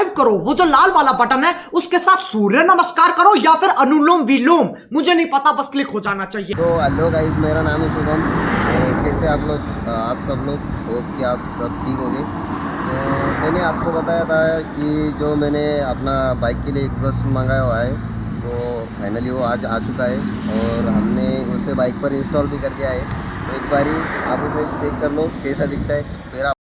Subscribe करो, वो जो लाल वाला बटन है उसके साथ सूर्य नमस्कार करो या फिर अनुलोम विलोम, मुझे नहीं पता, बस क्लिक हो जाना चाहिए। तो हेलो गाइस, मेरा नाम है शुभम। कैसे आप सब लोग होप कि आप सब ठीक होंगे। तो मैंने आपको बताया था कि जो मैंने अपना बाइक के लिए एग्जॉस्ट मंगाया हुआ है, तो फाइनली वो आज आ चुका है और हमने उसे बाइक पर इंस्टॉल भी कर दिया है। तो एक बारी आप उसे चेक कर लो कैसा दिखता है। फिर आप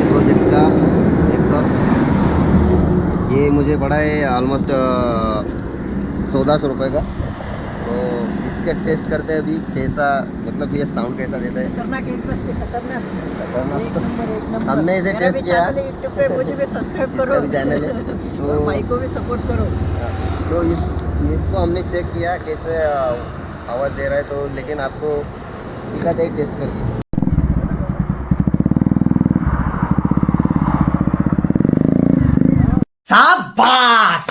प्रोजेक्ट का एग्जॉस्ट ये मुझे पड़ा है ऑलमोस्ट 1400 रुपये का। तो इसके टेस्ट करते हैं अभी कैसा, मतलब ये साउंड कैसा देता है। खतरनाक। हमने इसे टेस्ट किया, यूट्यूब पे मुझे भी सब्सक्राइब करो, चैनल है तो भाई को भी सपोर्ट करो। तो इसको हमने चेक किया कैसे आवाज़ दे रहा है, तो लेकिन आपको दिखाते ही टेस्ट करके। शाबाश।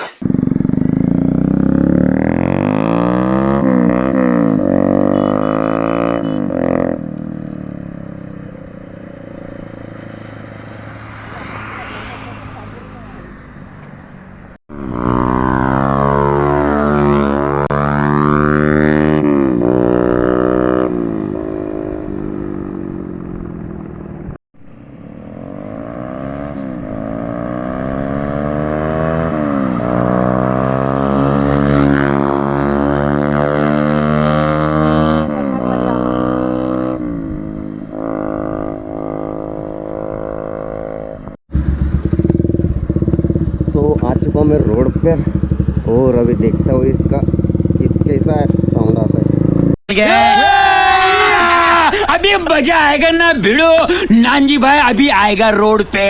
आ चुका हूँ मैं रोड पर और अभी देखता हूँ इसका कैसा साउंड आता है। अभी मजा आएगा ना भिड़ो नानजी भाई, अभी आएगा रोड पे।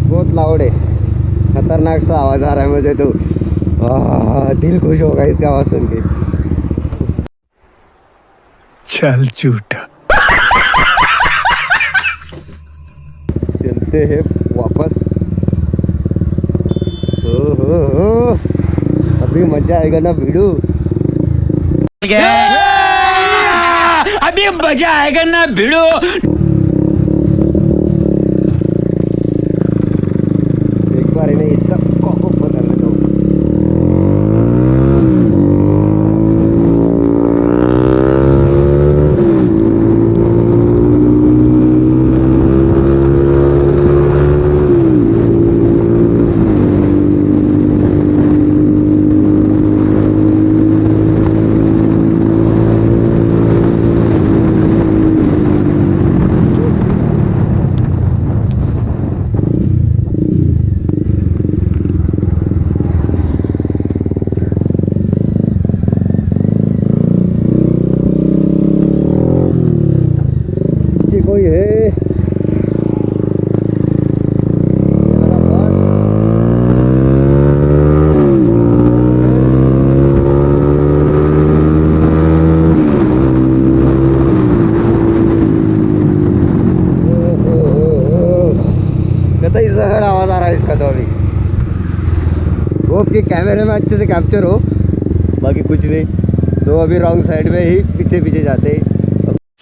बहुत लाउड है, खतरनाक सा आवाज़ आ रहा है मुझे तो। दिल खुश होगा इसका आवाज़ सुन के। चल झूठा। चलते हैं वापस। हो अभी मजा आएगा ना वीडियो। अभी मजा आएगा ना भिड़ो। इसका कॉको पर करना चाहूँ। कोई है कतई जहर आवाज आ रहा है इसका। तो अभी वो कि कैमरे में अच्छे से कैप्चर हो, बाकी कुछ नहीं। तो अभी रॉन्ग साइड में ही पीछे पीछे जाते हैं।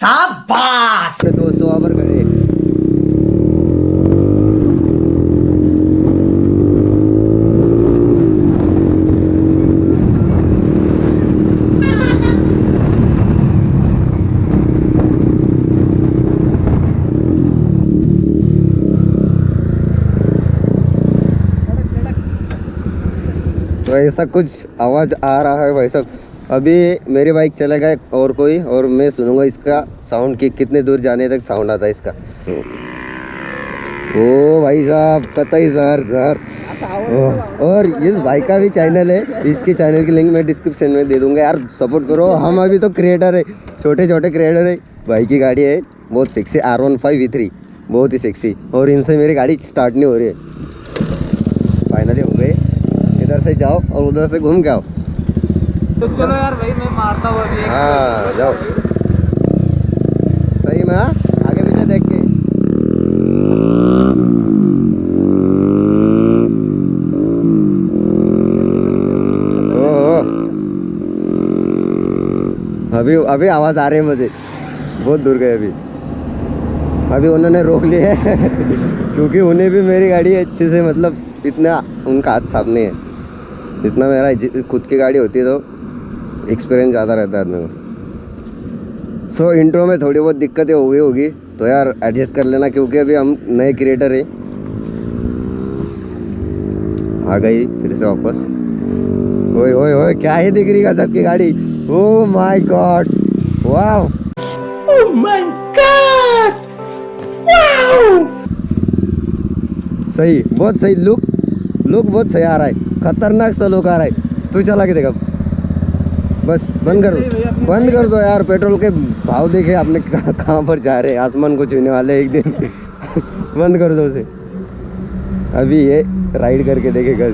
शाबाश। दोस्तों वहाँ पर खड़े। तो ऐसा कुछ आवाज़ आ रहा है भाई साहब। अभी मेरी बाइक चलेगा और कोई, और मैं सुनूंगा इसका साउंड कि कितने दूर जाने तक साउंड आता है इसका। ओ भाई साहब कतई जहर और इस भाई का भी चैनल है, इसके चैनल की लिंक मैं डिस्क्रिप्शन में दे दूंगा यार, सपोर्ट करो। हम अभी तो क्रिएटर है, छोटे छोटे क्रिएटर है। भाई की गाड़ी है बहुत सेक्सी, R15 V3 बहुत ही सेक्सी, और इनसे मेरी गाड़ी स्टार्ट नहीं हो रही है। फाइनली हो गए, इधर से जाओ और उधर से घूम के आओ। तो चलो यार भाई मैं मारता हूँ अभी। हाँ जाओ सही में, हाँ आगे पीछे देख के। अभी अभी आवाज आ रही है मुझे, बहुत दूर गए अभी उन्होंने रोक लिया है क्योंकि उन्हें भी मेरी गाड़ी अच्छे से, मतलब इतना उनका हाथ साफ नहीं है, जितना मेरा खुद की गाड़ी होती है तो एक्सपीरियंस ज़्यादा रहता है आदमी को। सो इंट्रो में थोड़ी बहुत दिक्कतें हो गई होगी तो यार एडजस्ट कर लेना, क्योंकि अभी हम नए क्रिएटर है। आ गई फिर से वापस। ओए ओए ओए क्या ही दिख रही है सबकी गाड़ी। Oh my God, wow, oh my God, wow. सही, बहुत सही लुक बहुत सही आ रहा है, खतरनाक सा लुक आ रहा है। तू चला के देखा, बस बंद कर दो यार। पेट्रोल के भाव देखे आपने कहाँ पर जा रहे हैं, आसमान को छूने वाले एक दिन बंद कर दो उसे। अभी ये राइड करके देखेगा,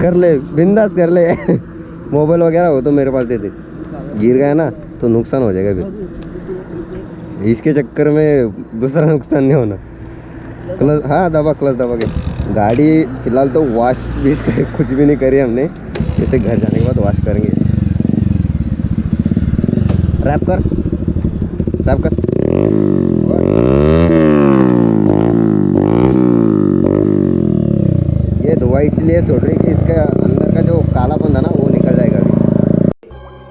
कर ले बिंदास कर ले मोबाइल वगैरह हो तो मेरे पास दे दे, गिर गया ना तो नुकसान हो जाएगा फिर, इसके चक्कर में दूसरा नुकसान नहीं होना। क्लच, हाँ दबा, क्लच दबा के। गाड़ी फिलहाल तो वॉश भी कुछ भी नहीं करी हमने, जैसे घर जाने के बाद वॉश करेंगे। रैप कर। ये धुआं इसलिए छोड़ रही कि इसके अंदर का जो कालापन था ना वो निकल जाएगा अभी।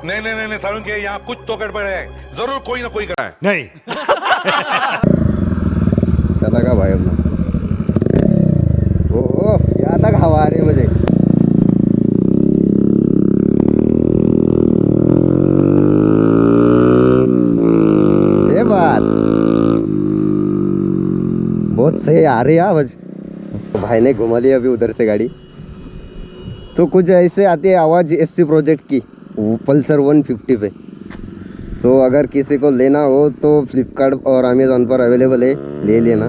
नहीं सारुण के यहाँ कुछ तो गड़बड़ है, जरूर कोई ना कोई गड़बड़ है। नहीं चला का भाई अपना। ओह यहाँ तक हवा आ रही है मुझे। ये बात बहुत सही आ रही है आवाज। भाई ने घुमा लिया अभी उधर से गाड़ी, तो कुछ ऐसे आती है आवाज़ SC प्रोजेक्ट की, पल्सर 150 पे। तो अगर किसी को लेना हो तो फ्लिपकार्ट और अमेज़ॉन पर अवेलेबल है, ले लेना।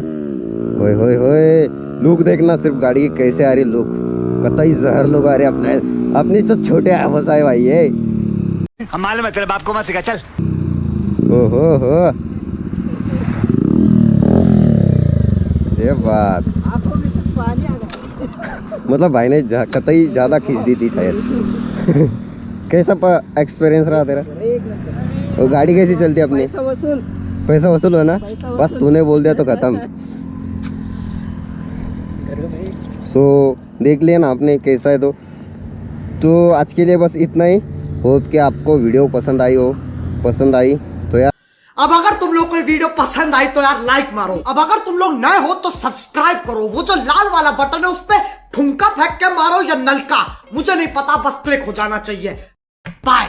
होए होए होए, लुक देखना सिर्फ गाड़ी की कैसे आ रही लुक, कतई जहर लोग आ रहे अपनी तो छोटे आवाज आए भाई ये। हम मालूम है तेरे बाप को मत सिखा, चल। हो ये बात, आंखों में से पानी आ गया। मतलब भाई ने कतई ज़्यादा खींच दी थी शायद कैसा एक्सपीरियंस रहा तेरा? एक नंबर। वो गाड़ी कैसी चलती है अपनी? पैसा वसूल हो ना, बस तूने बोल दिया तो खत्म। सो देख लिया ना आपने कैसा है। तो आज के लिए बस इतना ही। होप कि आपको वीडियो पसंद आई तो यार, अब अगर तुम लोग को ये वीडियो पसंद आई तो यार लाइक मारो। अब अगर तुम लोग नए हो तो सब्सक्राइब करो, वो जो लाल वाला बटन है उस पे ठुमका फेंक के मारो या नलका, मुझे नहीं पता, बस क्लिक हो जाना चाहिए। बाय।